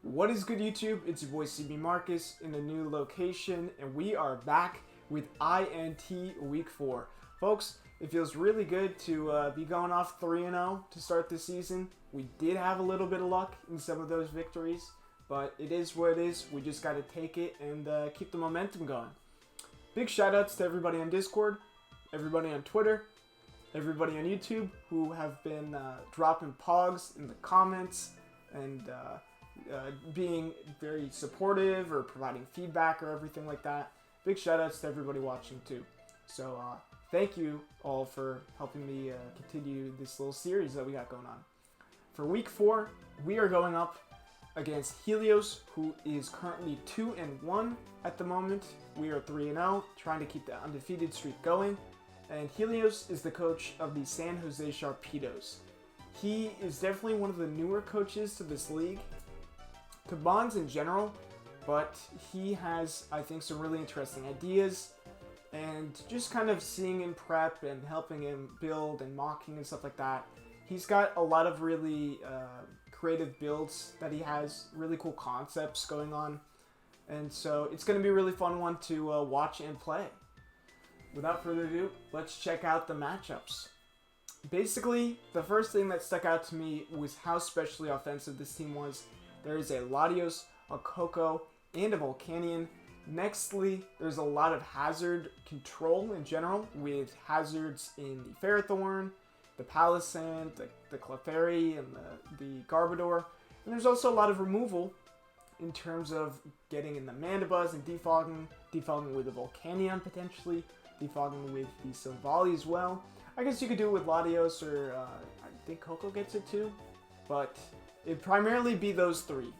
What is good, YouTube? It's your boy cbmarcus in a new location, and we are back with INT Week 4. Folks, it feels really good to be going off 3-0 to start the season. We did have a little bit of luck in some of those victories, but it is what it is. We just got to take it and keep the momentum going. Big shoutouts to everybody on Discord, everybody on Twitter, everybody on YouTube who have been dropping pogs in the comments and being very supportive or providing feedback or everything like that. Big shout outs to everybody watching too. So thank you all for helping me continue this little series that we got going on. For week 4, we are going up against Helios, who is currently 2-1 at the moment. We are 3-0, trying to keep the undefeated streak going. And Helios is the coach of the San Jose Sharpedos. He is definitely one of the newer coaches to this league, to Bonds in general, but he has, I think, some really interesting ideas, and just kind of seeing him prep and helping him build and mocking and stuff like that. He's got a lot of really creative builds that he has, really cool concepts going on, and so it's going to be a really fun one to watch and play. Without further ado, let's check out the matchups. Basically, the first thing that stuck out to me was how specially offensive this team was. There is a Latios, a Coco, and a Volcanion. Nextly, there's a lot of hazard control in general, with hazards in the Ferrothorn, the Palisand, the Clefairy, and the Garbodor. And there's also a lot of removal in terms of getting in the Mandibuzz and defogging with the Volcanion potentially, defogging with the Silvally as well. I guess you could do it with Latios, or I think Coco gets it too, but it'd primarily be those three.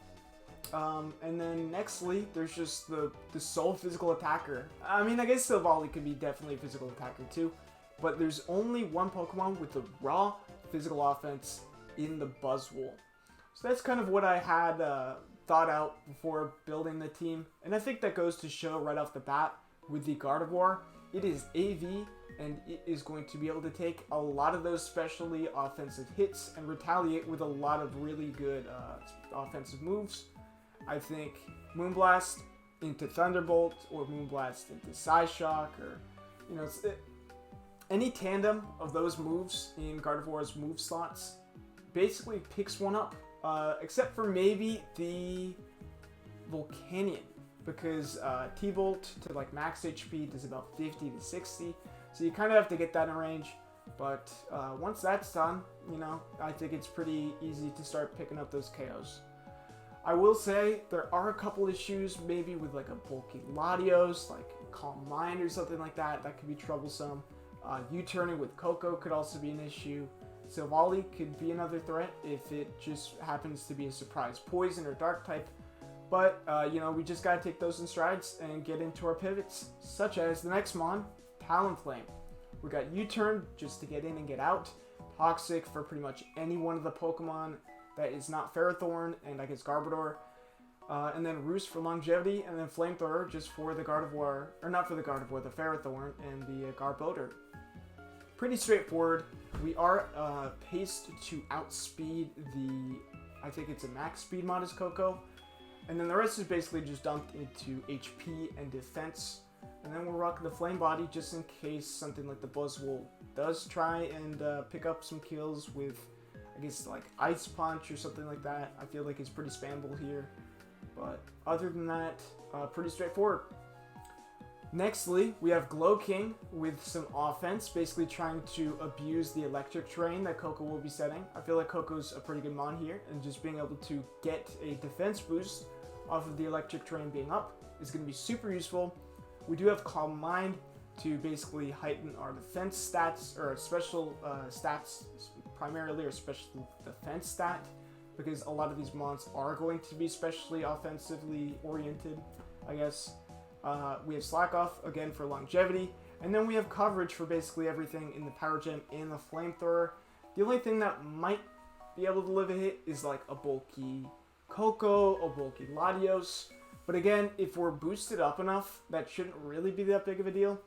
And then nextly, there's just the sole physical attacker. I mean, I guess Silvally could be definitely a physical attacker too, but there's only one Pokemon with the raw physical offense in the Buzzwole. So that's kind of what I had thought out before building the team. And I think that goes to show right off the bat with the Gardevoir. It is AV, and it is going to be able to take a lot of those specially offensive hits and retaliate with a lot of really good offensive moves. I think Moonblast into Thunderbolt, or Moonblast into Psyshock, or any tandem of those moves in Gardevoir's move slots basically picks one up, except for maybe the Volcanion, because T-Bolt to like max HP does about 50 to 60, so you kind of have to get that in range. But once that's done, I think it's pretty easy to start picking up those KOs. I will say there are a couple issues, maybe with like a bulky Latios, like Calm Mind or something like that. That could be troublesome. U-turning with Coco could also be an issue. Silvally could be another threat if it just happens to be a surprise poison or dark type. But, we just gotta take those in strides and get into our pivots, such as the next mon, Talonflame. We got U-turn just to get in and get out, Toxic for pretty much any one of the Pokemon that is not Ferrothorn, and I guess Garbodor, and then Roost for longevity, and then Flamethrower just for the Gardevoir, or not for the Gardevoir, the Ferrothorn and the Garbodor. Pretty straightforward. We are paced to outspeed the, I think it's a max speed mod as Coco. And then the rest is basically just dumped into HP and defense. And then we're rocking the Flame Body just in case something like the Buzzwole does try and pick up some kills with, I guess, like Ice Punch or something like that. I feel like it's pretty spammable here. But other than that, pretty straightforward. Nextly, we have Slowking with some offense, basically trying to abuse the electric terrain that Coco will be setting. I feel like Coco's a pretty good mon here, and just being able to get a defense boost off of the electric terrain being up is going to be super useful. We do have Calm Mind to basically heighten our defense stats, or special stats primarily, or special defense stat, because a lot of these mons are going to be specially offensively oriented, I guess. We have Slack Off again for longevity, and then we have coverage for basically everything in the Power Gem and the Flamethrower. The only thing that might be able to live a hit is like a bulky Coco, a bulky Latios, but again, if we're boosted up enough, that shouldn't really be that big of a deal.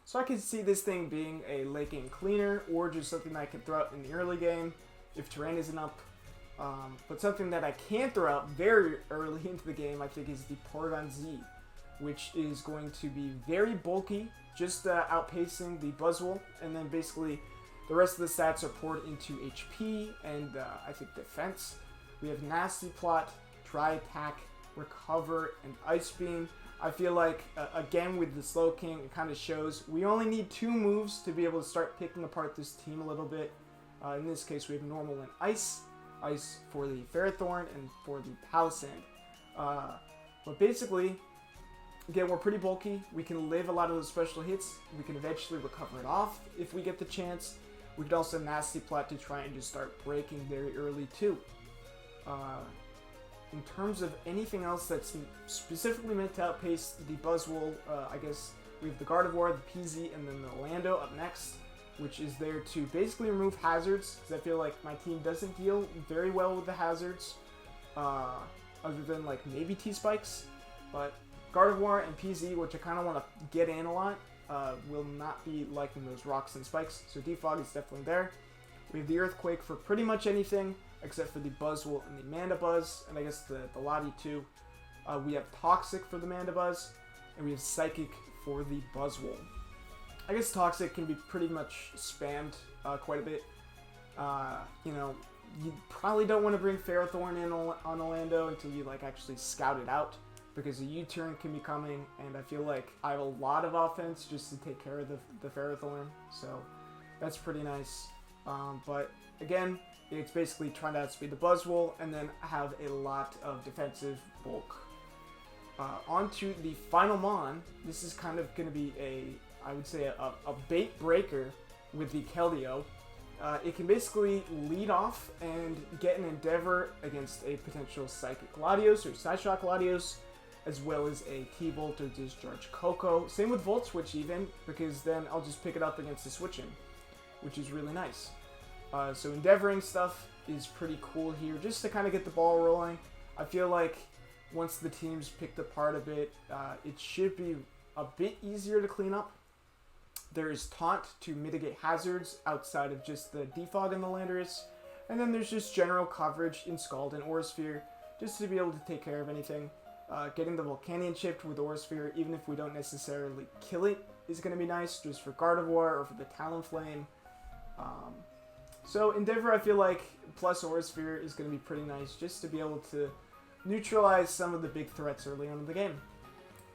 So I can see this thing being a late game cleaner, or just something that I can throw out in the early game if terrain isn't up. But something that I can throw out very early into the game, I think, is the porygon-z, which is going to be very bulky, just outpacing the Buzzwole, and then basically the rest of the stats are poured into HP and I think defense. We have Nasty Plot, Dry Attack, Recover, and Ice Beam. I feel like, again, with the Slowking, it kind of shows we only need 2 moves to be able to start picking apart this team a little bit. In this case, we have Normal and Ice. Ice for the Ferrothorn and for the Palisand. But basically, again, we're pretty bulky. We can live a lot of those special hits. We can eventually recover it off if we get the chance. We could also Nasty Plot to try and just start breaking very early too. In terms of anything else that's specifically meant to outpace the Buzzwole, I guess we have the Gardevoir, the PZ, and then the Lando up next, which is there to basically remove hazards, because I feel like my team doesn't deal very well with the hazards, other than like maybe T-Spikes, but Gardevoir and PZ, which I kind of want to get in a lot, will not be liking those rocks and spikes, so Defog is definitely there. We have the Earthquake for pretty much anything, except for the Buzzwole and the Mandibuzz, and I guess the Lottie too. We have Toxic for the Mandibuzz, and we have Psychic for the Buzzwole. I guess Toxic can be pretty much spammed quite a bit. You know, you probably don't want to bring Ferrothorn in on Orlando until you like actually scout it out, because a U-turn can be coming, and I feel like I have a lot of offense just to take care of the Ferrothorn, so that's pretty nice. But again, it's basically trying to outspeed the Buzzwole and then have a lot of defensive bulk. Onto the final Mon. This is kind of going to be I would say a bait breaker with the Helios. It can basically lead off and get an Endeavor against a potential Psychic Latios or Psyshock Latios, as well as a T-Volt or Discharge Coco. Same with Volt Switch even, because then I'll just pick it up against the Switch-In, which is really nice. So Endeavoring stuff is pretty cool here, just to kind of get the ball rolling. I feel like once the team's picked apart a bit, it should be a bit easier to clean up. There's Taunt to mitigate hazards outside of just the Defog and the Landorus, and then there's just general coverage in Scald and Aura Sphere, just to be able to take care of anything. Getting the Volcanion chipped with Aura Sphere, even if we don't necessarily kill it, is going to be nice, just for Gardevoir or for the Talonflame. So Endeavor, I feel like, plus Aura Sphere is going to be pretty nice, just to be able to neutralize some of the big threats early on in the game.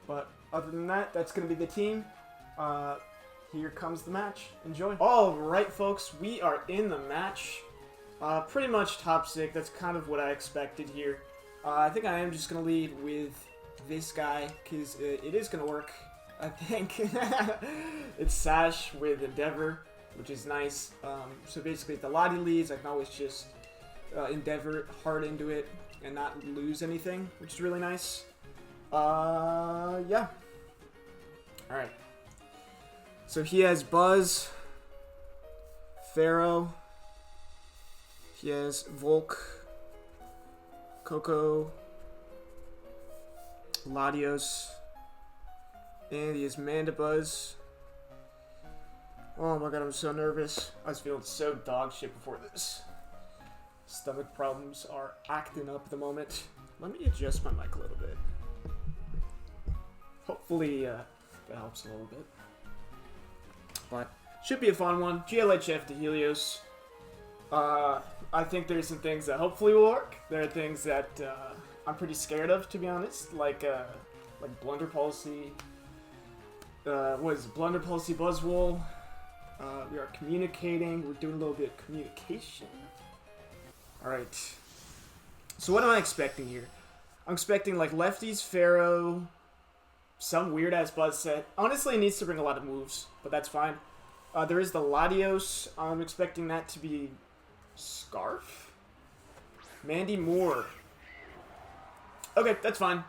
But other than that, that's going to be the team. Here comes the match. Enjoy. Alright, folks, we are in the match. Pretty much top 6. That's kind of what I expected here. I think I am just going to lead with this guy, because it is going to work, I think. It's Sash with Endeavor, which is nice. So basically, if the Lottie leads, I can always just Endeavor hard into it and not lose anything, which is really nice. Yeah. Alright. So he has Buzz, Pharaoh, he has Volk, Coco, Latios, and he has Mandibuzz. Oh my god, I'm so nervous. I was feeling so dog shit before this. Stomach problems are acting up at the moment. Let me adjust my mic a little bit. Hopefully that helps a little bit. But should be a fun one. GLHF to Helios. I think there's some things that hopefully will work. There are things that I'm pretty scared of, to be honest, like Blunder Policy. What is it? Blunder Policy Buzzwole. We are communicating. We're doing a little bit of communication. Alright. So what am I expecting here? I'm expecting like lefties, Pharaoh, some weird-ass Buzz set. Honestly, it needs to bring a lot of moves, but that's fine. There is the Latios. I'm expecting that to be Scarf? Mandy Moore. Okay, that's fine.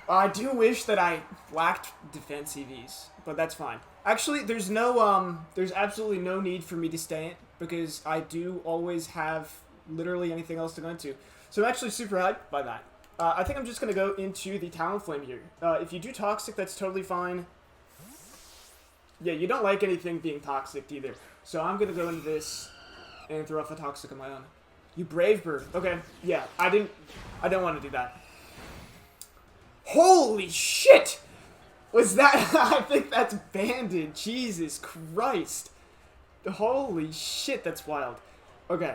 I do wish that I lacked defense EVs, but that's fine. Actually, there's absolutely no need for me to stay in, because I do always have literally anything else to go into. So I'm actually super hyped by that. I think I'm just going to go into the Talonflame here. If you do Toxic, that's totally fine. Yeah, you don't like anything being Toxic either. So I'm going to go into this and throw off a Toxic on my own. You brave bird. Okay, yeah, I didn't want to do that. Holy shit! Was that... I think that's banded. Jesus Christ. Holy shit, that's wild. Okay.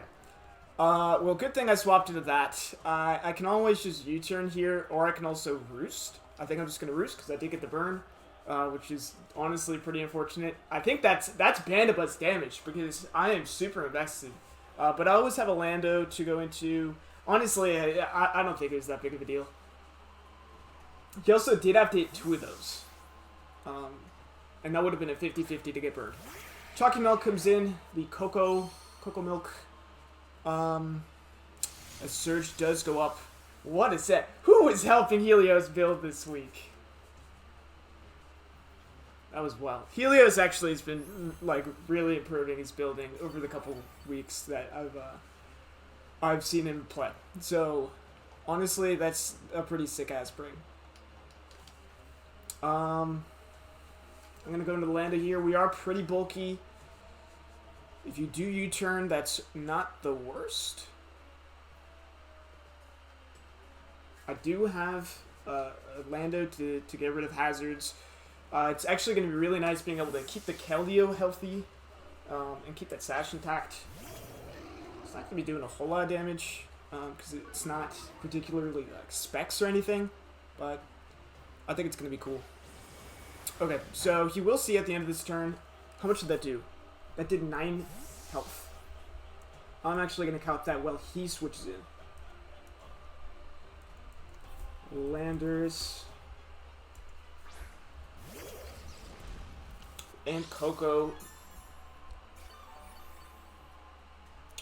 Well, good thing I swapped into that. I can always just U-turn here, or I can also roost. I think I'm just going to roost, because I did get the burn, which is honestly pretty unfortunate. I think that's Bandabuzz damage, because I am super invested. But I always have a Lando to go into. Honestly, I don't think it was that big of a deal. He also did have to hit 2 of those. And that would have been a 50-50 to get burned. Chalky Milk comes in. The Cocoa Milk. A Surge does go up. What a set. Who is helping Helios build this week? That was wild. Helios actually has been, like, really improving his building over the couple weeks that I've seen him play. So, honestly, that's a pretty sick-ass bring. I'm going to go into the Lando here. We are pretty bulky. If you do U-turn, that's not the worst. I do have a Lando to get rid of hazards. It's actually going to be really nice being able to keep the Keldeo healthy and keep that Sash intact. It's not going to be doing a whole lot of damage because it's not particularly like specs or anything, but I think it's going to be cool. Okay, so he will see at the end of this turn. How much did that do? That did 9 health. I'm actually going to count that while he switches in. Landers. And Coco.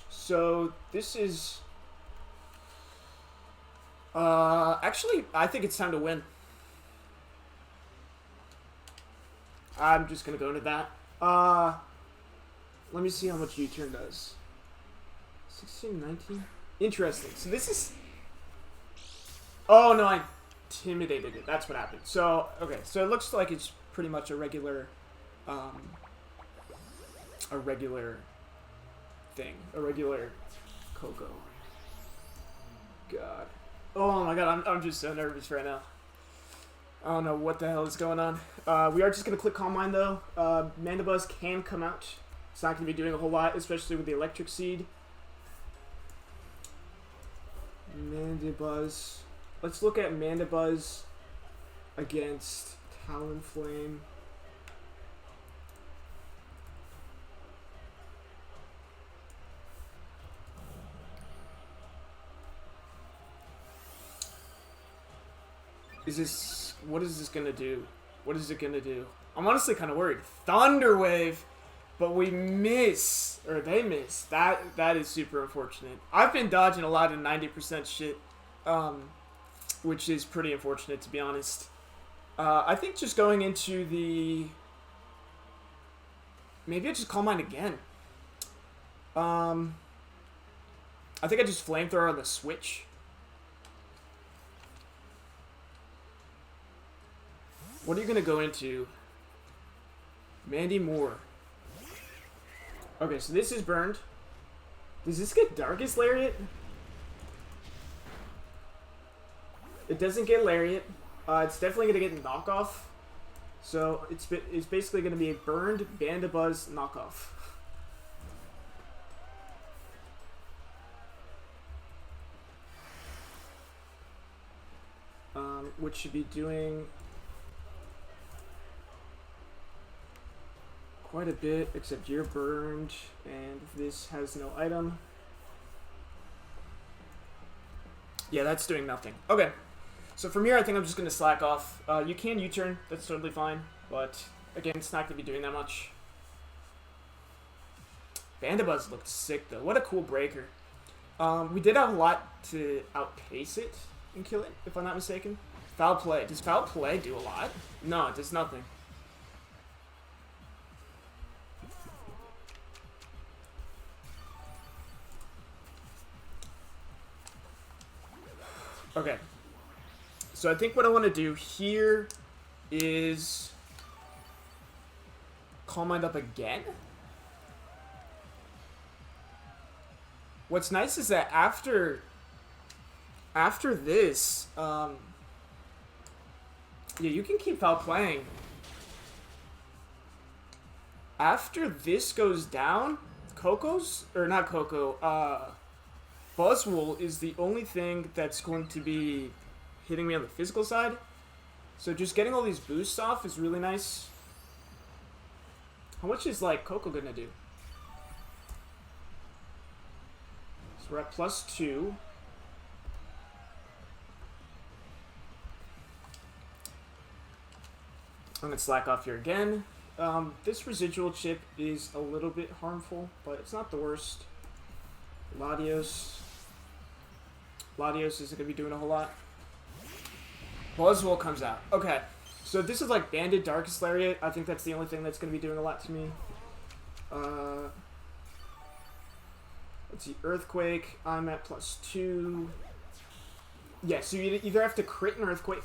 So, this is... actually, I think it's time to win. I'm just going to go into that. Let me see how much U-turn does. 16, 19? Interesting. So this is... Oh, no, I intimidated it. That's what happened. So, okay. So it looks like it's pretty much a regular thing. A regular Coco. God. Oh my god, I'm just so nervous right now. I don't know what the hell is going on. We are just going to click Calm Mind, though. Mandibuzz can come out. It's not going to be doing a whole lot, especially with the Electric Seed. Mandibuzz. Let's look at Mandibuzz against Talonflame. What is this gonna do? What is it gonna do? I'm honestly kind of worried. Thunder Wave, but we miss, or they miss. That is super unfortunate. I've been dodging a lot of 90% shit, which is pretty unfortunate, to be honest. I think just going into the... Maybe I just Calm Mind again. I think I just Flamethrower on the switch. What are you going to go into? Mandy Moore. Okay, so this is burned. Does this get Darkest Lariat? It doesn't get Lariat. It's definitely going to get Knockoff. So it's basically going to be a burned Bandabuzz knockoff. Which should be doing... quite a bit, except you're burned, and this has no item. Yeah, that's doing nothing. Okay, so from here, I think I'm just going to slack off. You can U-turn, that's totally fine, but again, it's not going to be doing that much. Bandabuzz looked sick, though. What a cool breaker. We did have a lot to outpace it and kill it, if I'm not mistaken. Foul Play. Does Foul Play do a lot? No, it does nothing. Okay, so I think what I want to do here is Calm Mind up again. What's nice is that after this, yeah, you can keep outplaying. After this goes down, Buzzwole is the only thing that's going to be hitting me on the physical side. So just getting all these boosts off is really nice. How much is, like, Coco gonna do? So we're at +2. I'm gonna slack off here again. This residual chip is a little bit harmful, but it's not the worst. Latios isn't gonna be doing a whole lot. Buzzwole comes out. Okay, so this is like Banded Darkest Lariat. I think that's the only thing that's gonna be doing a lot to me. Let's see, Earthquake. I'm at +2. Yeah, so you either have to crit an Earthquake,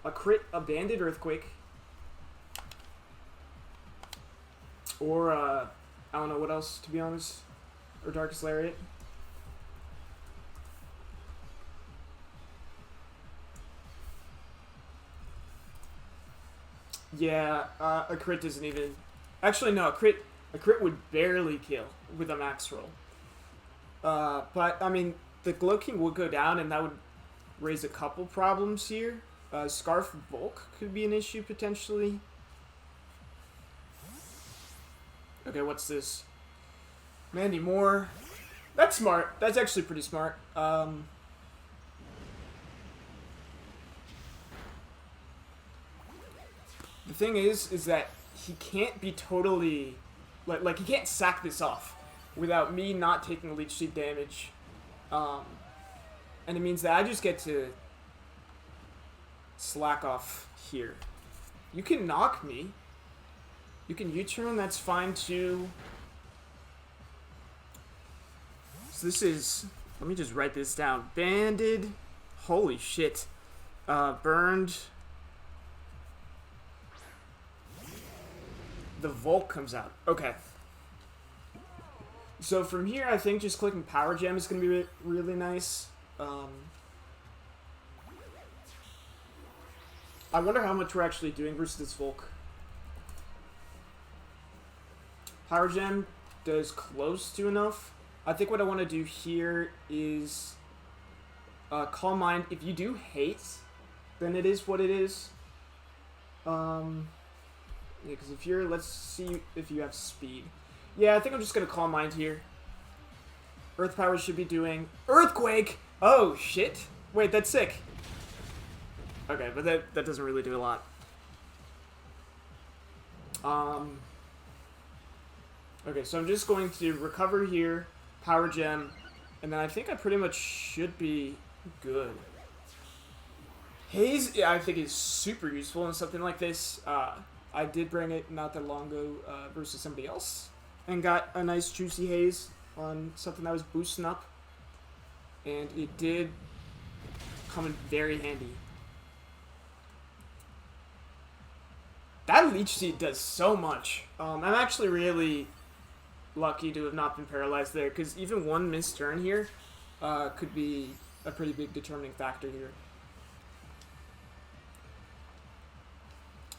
a Banded Earthquake, or I don't know what else, to be honest, or Darkest Lariat. Yeah, a crit doesn't even... Actually, no, a crit would barely kill with a max roll. But, I mean, the Slowking would go down, and that would raise a couple problems here. Scarf Bulk could be an issue, potentially. Okay, what's this? Mandy Moore. That's smart. That's actually pretty smart. The thing is that he can't be totally... Like, he can't sack this off without me not taking Leech Seed damage. And it means that I just get to slack off here. You can knock me. You can U-turn, that's fine too. So this is... Let me just write this down. Banded. Holy shit. Burned. The Volk comes out. Okay. So from here, I think just clicking Power Gem is going to be really nice. I wonder how much we're actually doing versus this Volk. Power Gem does close to enough. I think what I want to do here is Calm Mind. If you do hate, then it is what it is. Yeah, because if you're... Let's see if you have speed. Yeah, I think I'm just going to Calm Mind here. Earth Power should be doing... Earthquake! Oh, shit. Wait, that's sick. Okay, but that doesn't really do a lot. Okay, so I'm just going to recover here, Power Gem, and then I think I pretty much should be good. Haze, yeah, I think is super useful in something like this. I did bring it not that long ago versus somebody else, and got a nice juicy Haze on something that was boosting up, and it did come in very handy. That Leech Seed does so much. I'm actually really lucky to have not been paralyzed there, because even one missed turn here could be a pretty big determining factor here.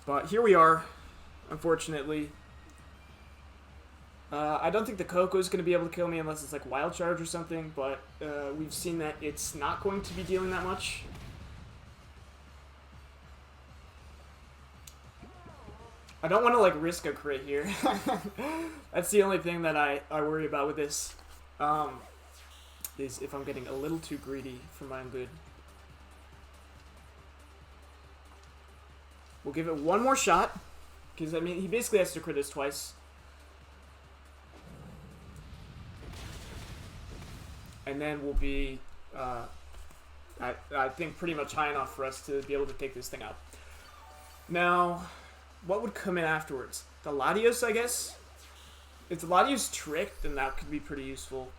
But here we are, unfortunately. I don't think the Coco is going to be able to kill me unless it's like Wild Charge or something, but we've seen that it's not going to be dealing that much. I don't want to, like, risk a crit here. That's the only thing that I worry about with this. Is if I'm getting a little too greedy for my own good. We'll give it one more shot. Because, I mean, he basically has to crit us twice. And then we'll be, I think, pretty much high enough for us to be able to take this thing out. Now... what would come in afterwards? The Latios, I guess? If the Latios tricked, then that could be pretty useful.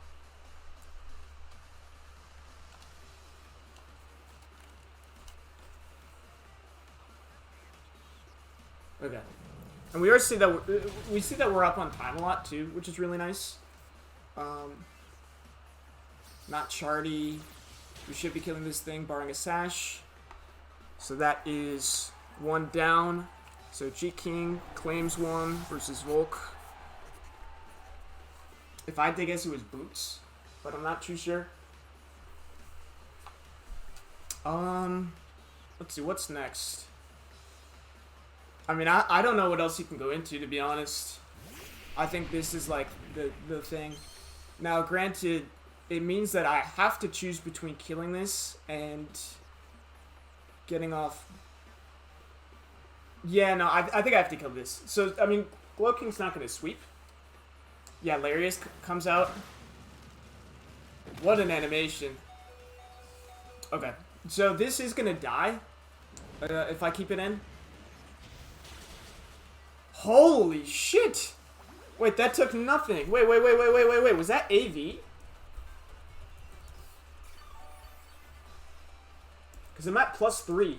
Okay. And we see that we're up on time a lot too, which is really nice. Not Chardy. We should be killing this thing, barring a sash. So that is 1 down. So G-King claims 1 versus Volk. If I had to guess, it was Boots, but I'm not too sure. Let's see, what's next? I mean, I don't know what else you can go into, to be honest. I think this is like the thing. Now, granted, it means that I have to choose between killing this and getting off. Yeah, no, I think I have to kill this. So, I mean, Slowking-g's not going to sweep. Yeah, Larius comes out. What an animation. Okay, so this is going to die if I keep it in. Holy shit! Wait, that took nothing. Wait. Was that AV? Because I'm at +3.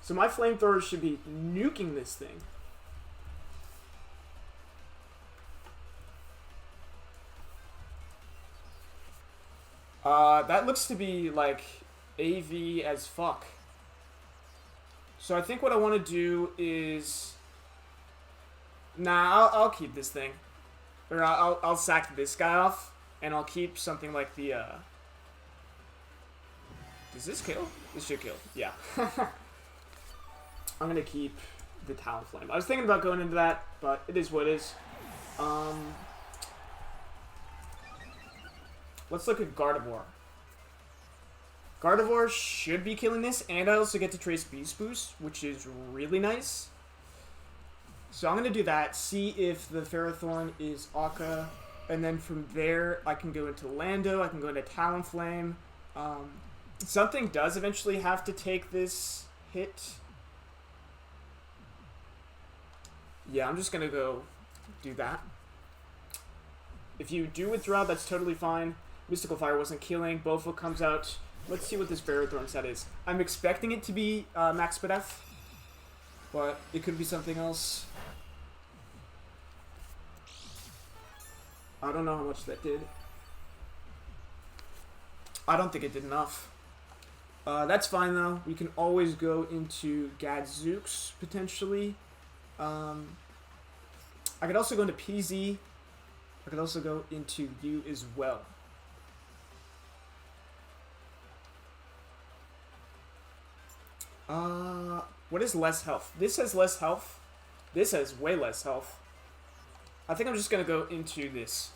So my flamethrower should be nuking this thing. That looks to be like AV as fuck. So I think what I want to do is... Nah, I'll keep this thing. Or I'll sack this guy off, and I'll keep something like the, Does this kill? This should kill. Yeah. I'm gonna keep the Talonflame. I was thinking about going into that, but it is what it is. Let's look at Gardevoir. Gardevoir should be killing this, and I also get to trace Beast Boost, which is really nice. So I'm going to do that, see if the Ferrothorn is Akka, and then from there I can go into Lando, I can go into Talonflame. Something does eventually have to take this hit. Yeah, I'm just going to go do that. If you do withdraw, that's totally fine. Mystical Fire wasn't killing. Bofo comes out. Let's see what this Ferrothorn set is. I'm expecting it to be Max Spadef, but it could be something else. I don't know how much that did. I don't think it did enough. That's fine though. We can always go into Gadzooks potentially. I could also go into PZ. I could also go into you as well. What is less health? This has less health. This has way less health. I think I'm just gonna go into this.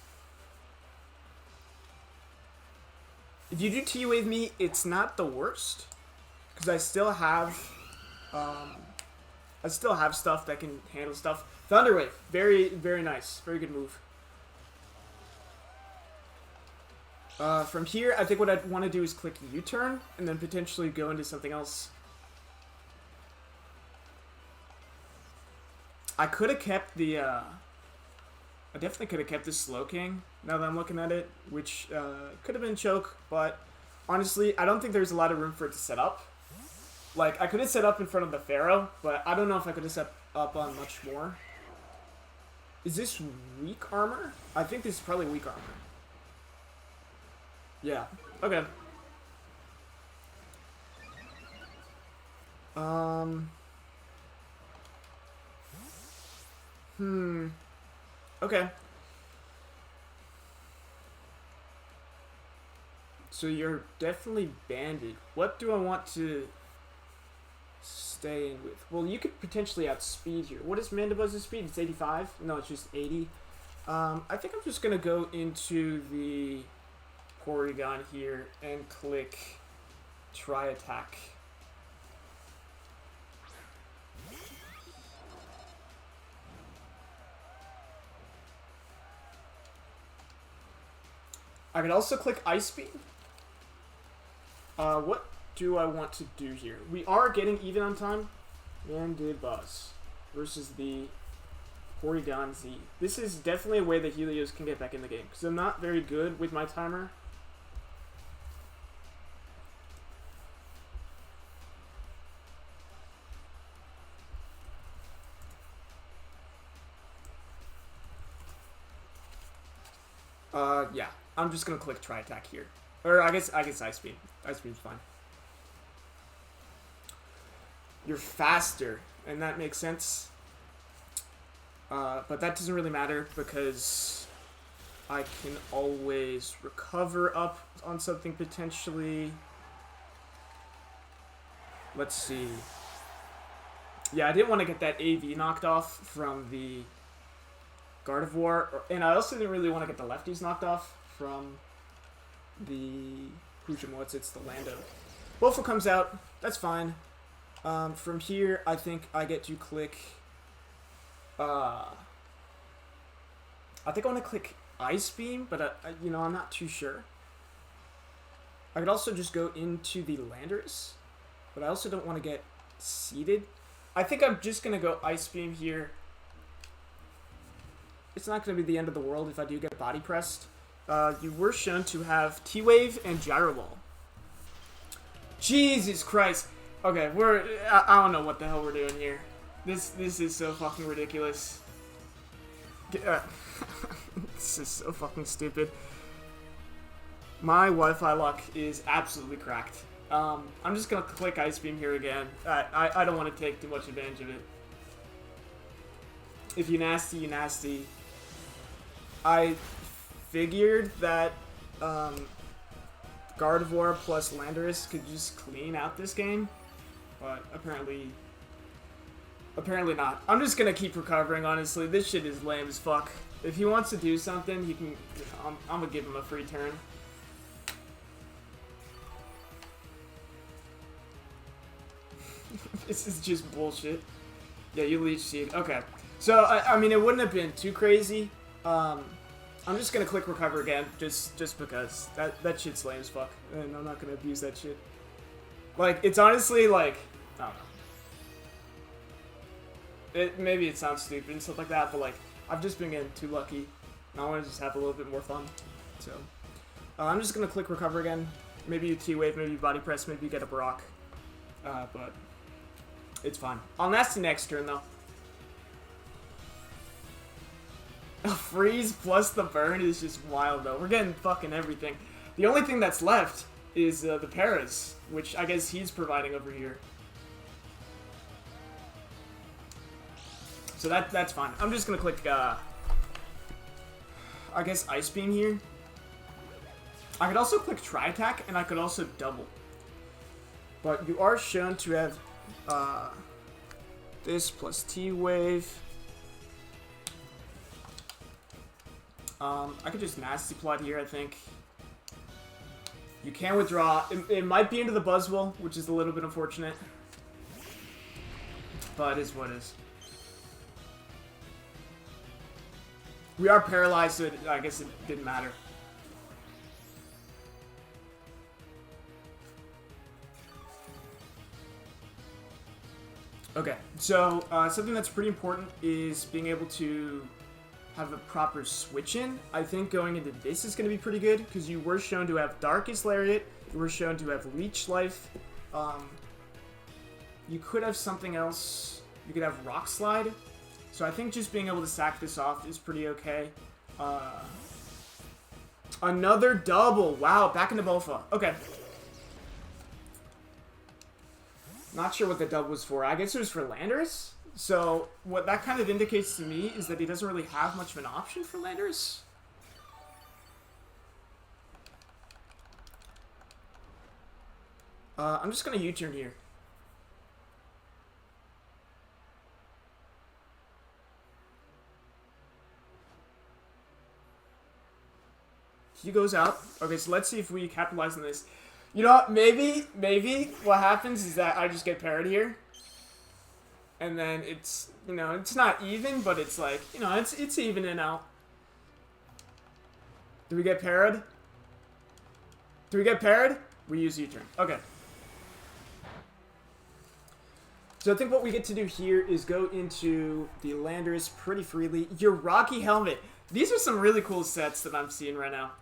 If you do T-Wave me, it's not the worst. Because I still have stuff that can handle stuff. Thunder Wave, very, very nice. Very good move. From here, I think what I'd want to do is click U-turn, and then potentially go into something else. I could have kept the, I definitely could have kept the Slowking, now that I'm looking at it, which could have been choke, but honestly, I don't think there's a lot of room for it to set up. Like, I could have set up in front of the Pharaoh, but I don't know if I could have set up on much more. Is this weak armor? I think this is probably weak armor. Yeah, okay. Okay. So you're definitely banded. What do I want to stay in with? Well, you could potentially outspeed here. What is Mandibuzz's speed? It's 85? No, it's just 80. I think I'm just going to go into the Porygon here and click Try Attack. I could also click Ice Beam. What do I want to do here? We are getting even on time. Mandibuzz versus the Porygon-z. This is definitely a way that Helios can get back in the game, because I'm not very good with my timer. Yeah. I'm just gonna click try attack here, or I guess ice beam. Ice beam's fine. You're faster, and that makes sense. But that doesn't really matter because I can always recover up on something potentially. Let's see. Yeah, I didn't want to get that AV knocked off from the Gardevoir, and I also didn't really want to get the lefties knocked off from the it's the Lando. Wolfo comes out. That's fine. From here, I think I get to click. I think I want to click Ice Beam, but I'm not too sure. I could also just go into the Landorus, but I also don't want to get seeded. I think I'm just gonna go Ice Beam here. It's not gonna be the end of the world if I do get body pressed. You were shown to have T-Wave and Gyro Ball. Jesus Christ. Okay, I don't know what the hell we're doing here. This is so fucking ridiculous. This is so fucking stupid. My Wi-Fi luck is absolutely cracked. I'm just gonna click Ice Beam here again. I don't want to take too much advantage of it. If you nasty, you nasty. I figured that Gardevoir plus Landorus could just clean out this game, but apparently not. I'm just gonna keep recovering, honestly. This shit is lame as fuck. If he wants to do something, he can. I'm gonna give him a free turn. This is just bullshit. Yeah, you Leech Seed. Okay. So, I mean, it wouldn't have been too crazy. I'm just gonna click recover again, just because. That shit's lame as fuck. And I'm not gonna abuse that shit. Like, it's honestly, like, I don't know. Maybe it sounds stupid and stuff like that, but, like, I've just been getting too lucky. And I want to just have a little bit more fun. So, I'm just gonna click recover again. Maybe you T-Wave, maybe you Body Press, maybe you get a Brock. But it's fine. I'll nasty next turn, though. A freeze plus the burn is just wild, though. We're getting fucking everything. The only thing that's left is the Paras, which I guess he's providing over here. So that's fine. I'm just gonna click, I guess, Ice Beam here. I could also click Try Attack, and I could also double. But you are shown to have this plus T-Wave. I could just Nasty Plot here, I think. You can withdraw. It might be into the Buzzwole, which is a little bit unfortunate. But it is what it is. We are paralyzed, so I guess it didn't matter. Okay, so something that's pretty important is being able to have a proper switch in. I think going into this is going to be pretty good because you were shown to have Darkest Lariat, you were shown to have Leech Life. You could have something else. You could have Rock Slide. So I think just being able to sack this off is pretty okay. Another double. Wow, back into Bofa. Okay. Not sure what the dub was for. I guess it was for Landorus. So what that kind of indicates to me is that he doesn't really have much of an option for Landorus. I'm just going to U-turn here. He goes out. Okay, so let's see if we capitalize on this. You know what? Maybe what happens is that I just get parried here. And then it's, you know, it's not even, but it's like, you know, it's even and out. Do we get parried? Do we get parried? We use U-turn. Okay. So I think what we get to do here is go into the Landorus pretty freely. Your Rocky Helmet. These are some really cool sets that I'm seeing right now.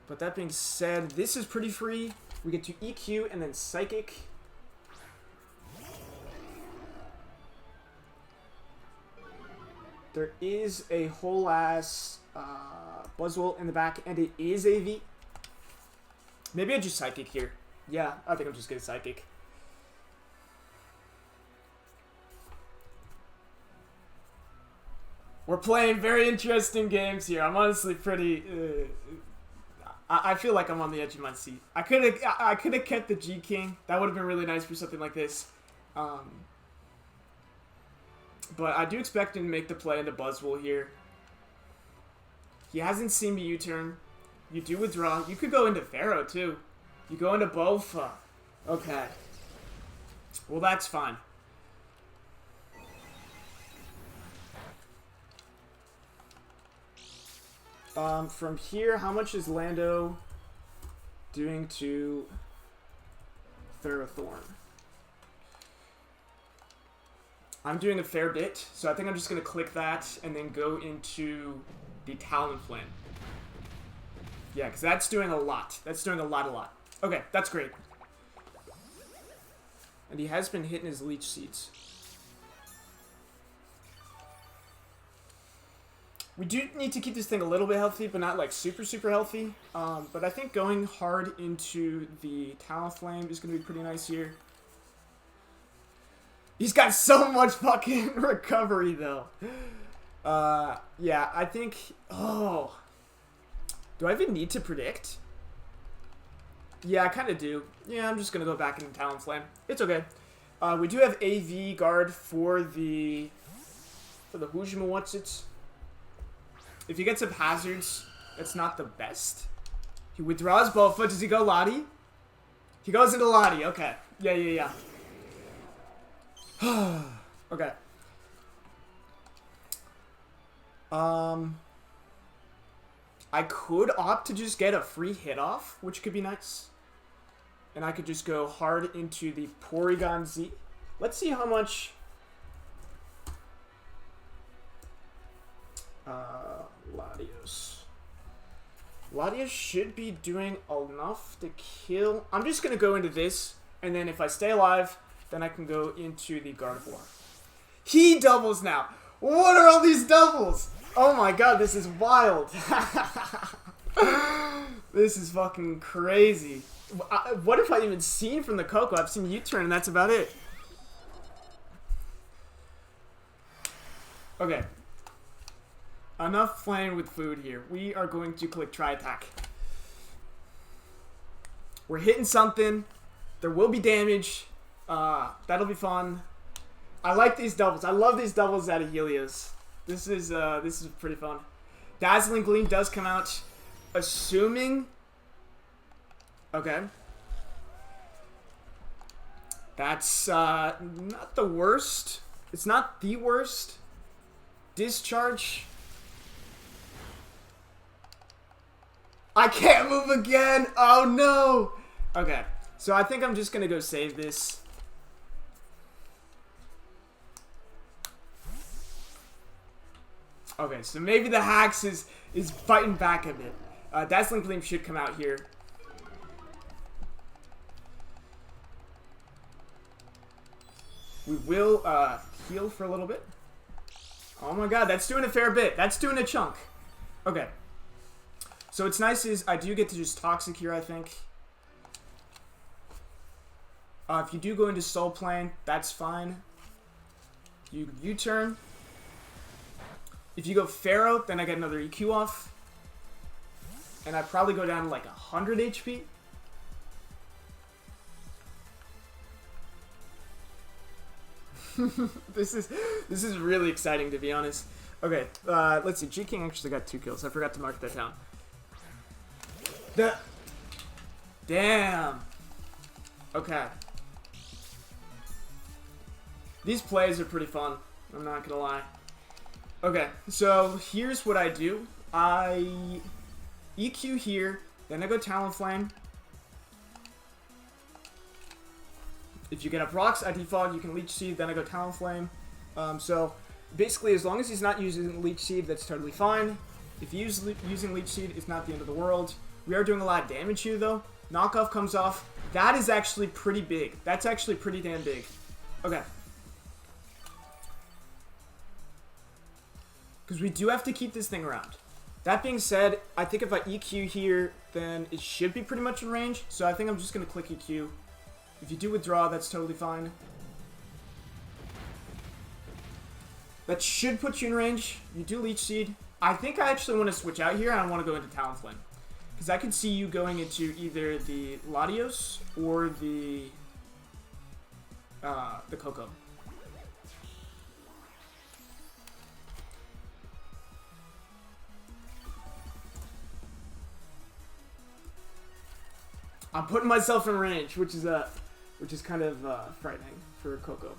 But that being said, this is pretty free. We get to EQ and then Psychic. There is a whole ass Buzzwole in the back, and it is AV. Maybe I just Psychic here. Yeah, I think I'm just going to Psychic. We're playing very interesting games here. I'm honestly pretty... I feel like I'm on the edge of my seat. I could have kept the G King. That would have been really nice for something like this. But I do expect him to make the play into Buzzwole here. He hasn't seen me U-turn. You do withdraw. You could go into Pharaoh too. You go into Bofa. Okay. Well, that's fine. From here, how much is Lando doing to Ferrothorn? I'm doing a fair bit, so I think I'm just going to click that and then go into the Talonflame. Yeah, because that's doing a lot. That's doing a lot. Okay, that's great. And he has been hitting his Leech Seeds. We do need to keep this thing a little bit healthy, but not like super healthy. But I think going hard into the Talonflame is going to be pretty nice here. He's got so much fucking recovery, though. Yeah, I think... Oh. Do I even need to predict? Yeah, I kind of do. Yeah, I'm just going to go back into Talonflame. It's okay. We do have AV guard for the Hujima What's-Its. If he gets up hazards, it's not the best. He withdraws Bofa. Does he go Lottie? He goes into Lottie. Okay. Yeah. Okay. I could opt to just get a free hit off, which could be nice. And I could just go hard into the porygon-z. Let's see how much... Latios should be doing enough to kill. I'm just going to go into this, and then if I stay alive, then I can go into the Gardevoir. He doubles now. What are all these doubles? Oh my god, this is wild. This is fucking crazy. What have I even seen from the Coco? I've seen U-turn, and that's about it. Okay. Enough playing with food here. We are going to click try attack. We're hitting something. There will be damage. That'll be fun. I like these doubles. I love these doubles out of Helios. This is pretty fun. Dazzling Gleam does come out. Assuming... Okay. That's not the worst. It's not the worst. Discharge... I can't move again! Oh no! Okay, so I think I'm just gonna go save this. Okay, so maybe the Hax is fighting back a bit. Dazzling Gleam should come out here. We will heal for a little bit. Oh my god, that's doing a fair bit. That's doing a chunk. Okay. So what's nice is I do get to just Toxic here, I think. If you do go into Soul Plane, that's fine. You U-turn. If you go Pharaoh, then I get another EQ off. And I probably go down to like 100 HP. This is really exciting, to be honest. Okay, let's see. G-King actually got 2 kills. I forgot to mark that down. Damn. Okay. These plays are pretty fun. I'm not gonna lie. Okay, so here's what I do. I EQ here, then I go Talonflame. If you get up rocks, I defog, you can Leech Seed, then I go Talonflame. So basically, as long as he's not using Leech Seed, that's totally fine. If he's using Leech Seed, it's not the end of the world. We are doing a lot of damage here, though. Knockoff comes off. That is actually pretty big. That's actually pretty damn big. Okay. Because we do have to keep this thing around. That being said, I think if I EQ here, then it should be pretty much in range. So I think I'm just going to click EQ. If you do withdraw, that's totally fine. That should put you in range. You do Leech Seed. I think I actually want to switch out here. I want to go into Talonflame. Because I could see you going into either the Latios or the Coco. I'm putting myself in range, which is kind of frightening for Coco.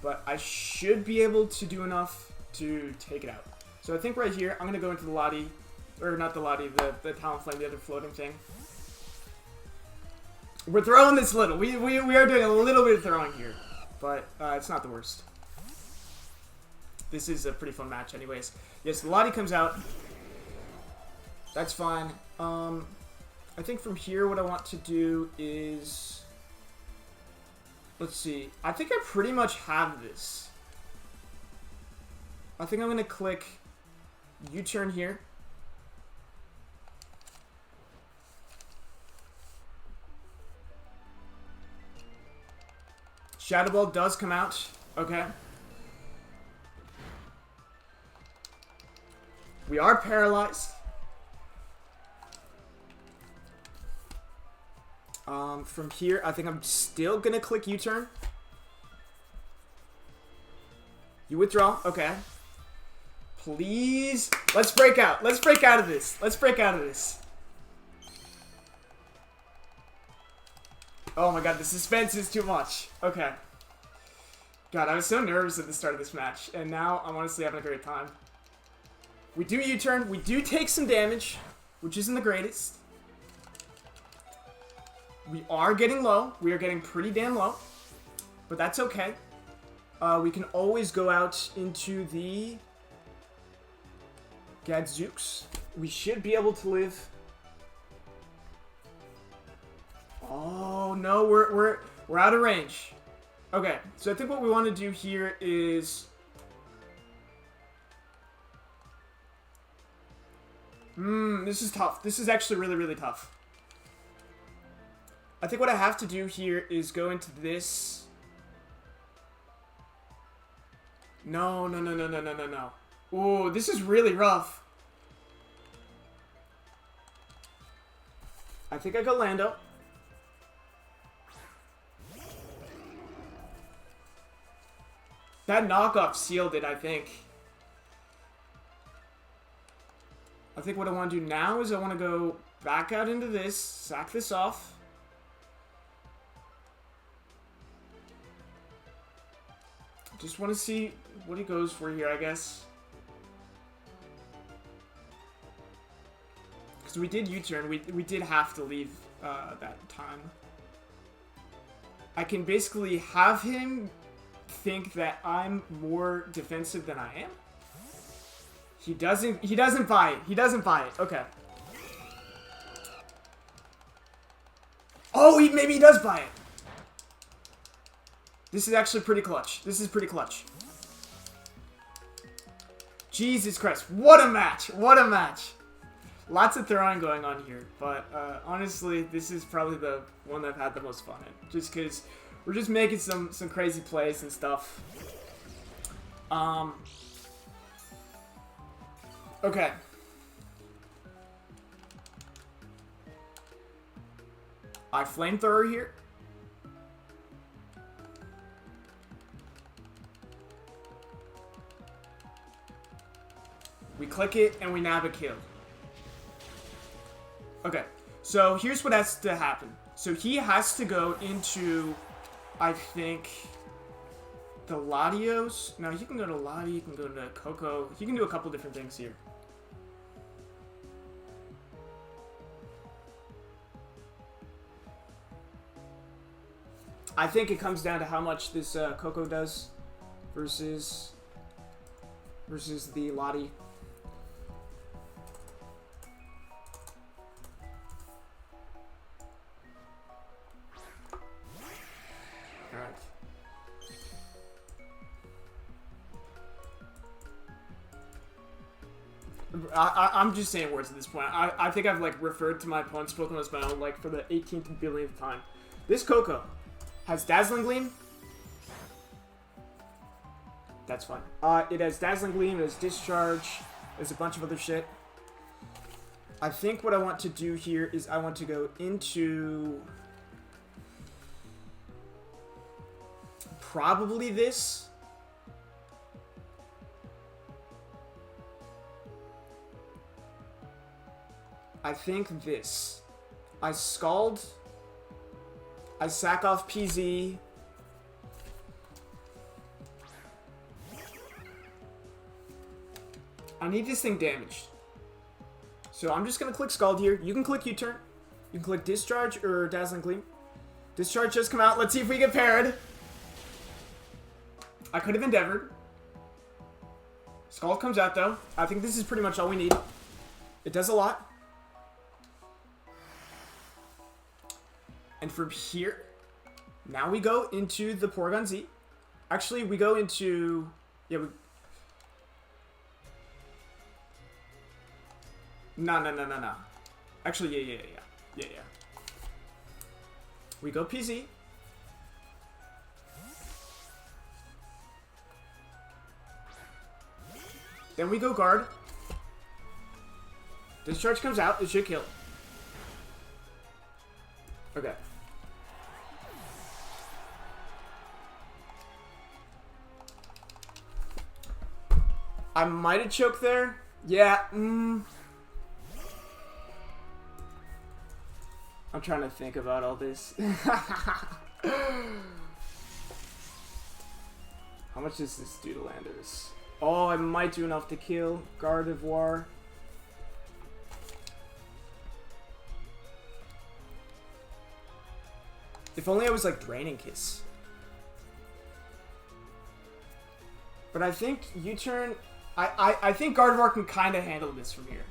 But I should be able to do enough to take it out. So I think right here, I'm going to go into the Lottie, or not the Lottie, the Talonflame, the other floating thing. We're throwing this little. We are doing a little bit of throwing here, but it's not the worst. This is a pretty fun match anyways. Yes, the Lottie comes out. That's fine. I think from here what I want to do is... Let's see. I think I pretty much have this. I think I'm going to click U-turn here. Shadow Ball does come out. Okay. We are paralyzed. From here, I think I'm still gonna click U-turn. You withdraw. Okay. Please. Let's break out. Let's break out of this. Let's break out of this. Oh my god, the suspense is too much. Okay. God, I was so nervous at the start of this match, and now I'm honestly having a great time. We do U-turn. We do take some damage, which isn't the greatest. We are getting low. We are getting pretty damn low. But that's okay. We can always go out into the Gadzooks. We should be able to live. Oh no, we're out of range. Okay, so I think what we want to do here is this is tough. This is actually really, really tough. I think what I have to do here is go into this. No. Ooh, this is really rough. I think I go Lando. That knockoff sealed it, I think. I think what I want to do now is I want to go back out into this, sack this off. Just want to see what he goes for here, I guess. Because we did U-turn. We did have to leave that time. I can basically have him think that I'm more defensive than I am. He doesn't buy it. He doesn't buy it. Okay. Oh, maybe he does buy it. This is actually pretty clutch. This is pretty clutch. Jesus Christ. What a match. What a match. Lots of throwing going on here. But honestly, this is probably the one that I've had the most fun in. Just because we're just making some crazy plays and stuff. Okay. I flamethrower here. We click it, and we nab a kill. Okay, so here's what has to happen. So he has to go into, I think, the Latios. No, he can go to Lottie, he can go to Coco. He can do a couple different things here. I think it comes down to how much this Coco does versus the Lottie. I'm just saying words at this point. I think I've like referred to my opponent's Pokemon as my own like for the 18th billionth time. This Coco has Dazzling Gleam. That's fine. It has Dazzling Gleam, it has Discharge, there's a bunch of other shit. I think what I want to do here is I want to go into probably this. I think this. I Scald. I sack off PZ. I need this thing damaged. So I'm just going to click Scald here. You can click U-turn. You can click Discharge or Dazzling Gleam. Discharge just come out. Let's see if we get paired. I could have Endeavored. Scald comes out though. I think this is pretty much all we need. It does a lot. And from here, now we go into the porygon-z. Actually, we go into... Yeah, we... No. Actually, yeah. We go PZ. Then we go guard. Discharge comes out. It should kill. Okay. I might have choked there. Yeah. I'm trying to think about all this. How much does this do to Landorus? Oh, I might do enough to kill Gardevoir. If only I was like Draining Kiss. But I think U-turn... I think Gardevoir can kind of handle this from here.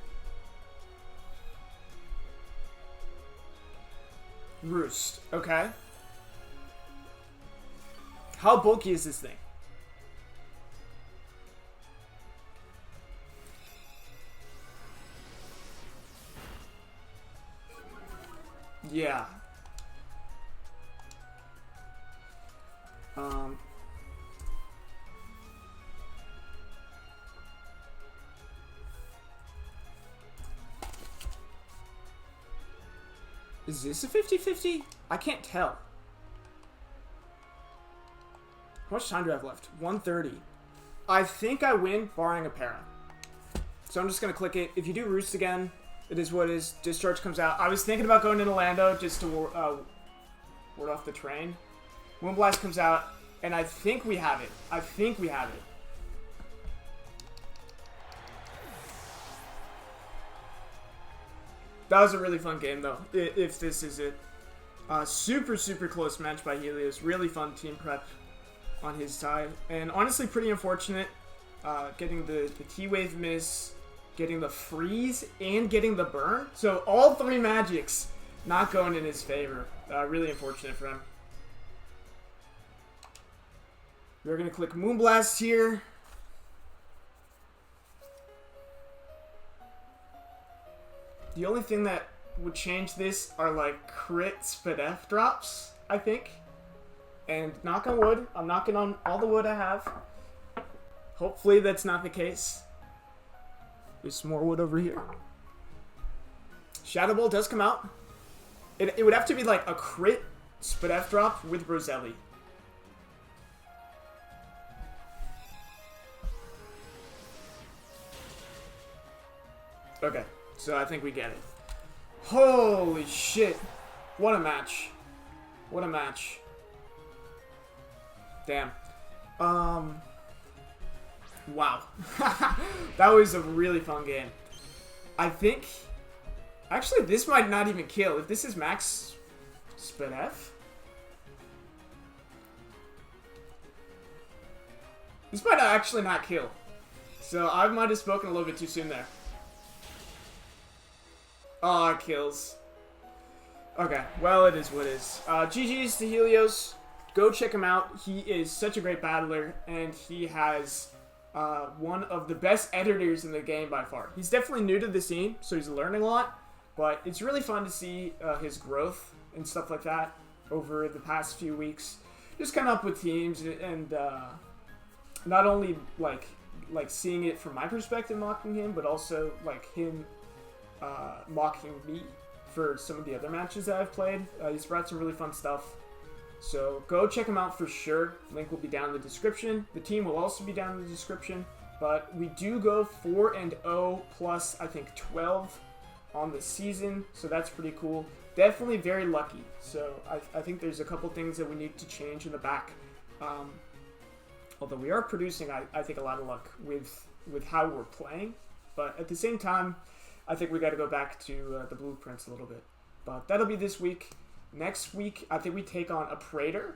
Roost. Okay. How bulky is this thing? Yeah. Is this a 50-50? I can't tell. How much time do I have left? 1:30. I think I win, barring a para. So I'm just going to click it. If you do Roost again, it is what it is. Discharge comes out. I was thinking about going into Lando just to ward off the train. Moonblast comes out, and I think we have it. That was a really fun game, though, if this is it. Super close match by Helios. Really fun team prep on his side. And honestly, pretty unfortunate getting the T-Wave miss, getting the freeze, and getting the burn. So all three magics not going in his favor. Really unfortunate for him. We're going to click Moonblast here. The only thing that would change this are like crit Spadef drops, I think. And knock on wood. I'm knocking on all the wood I have. Hopefully that's not the case. There's some more wood over here. Shadow Ball does come out. It would have to be like a crit Spadef drop with Roselli. Okay. So I think we get it. Holy shit. What a match. What a match. Damn. Wow. That was a really fun game. I think... Actually, this might not even kill. If this is max Spadef? This might actually not kill. So I might have spoken a little bit too soon there. Oh, it kills. Okay, well, it is what it is. GG's to Helios. Go check him out. He is such a great battler, and he has one of the best editors in the game by far. He's definitely new to the scene, so he's learning a lot, but it's really fun to see his growth and stuff like that over the past few weeks. Just coming up with teams and not only like seeing it from my perspective mocking him, but also like him mocking me for some of the other matches that I've played. He's brought some really fun stuff. So go check him out for sure. Link will be down in the description. The team will also be down in the description. But we do go 4-0 plus, I think, 12 on the season. So that's pretty cool. Definitely very lucky. So I think there's a couple things that we need to change in the back. Although we are producing, I think, a lot of luck with how we're playing. But at the same time, I think we got to go back to the blueprints a little bit. But that'll be this week. Next week, I think we take on a Praetor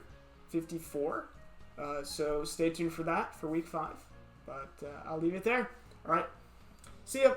54. So stay tuned for that for week 5. But I'll leave it there. All right. See ya.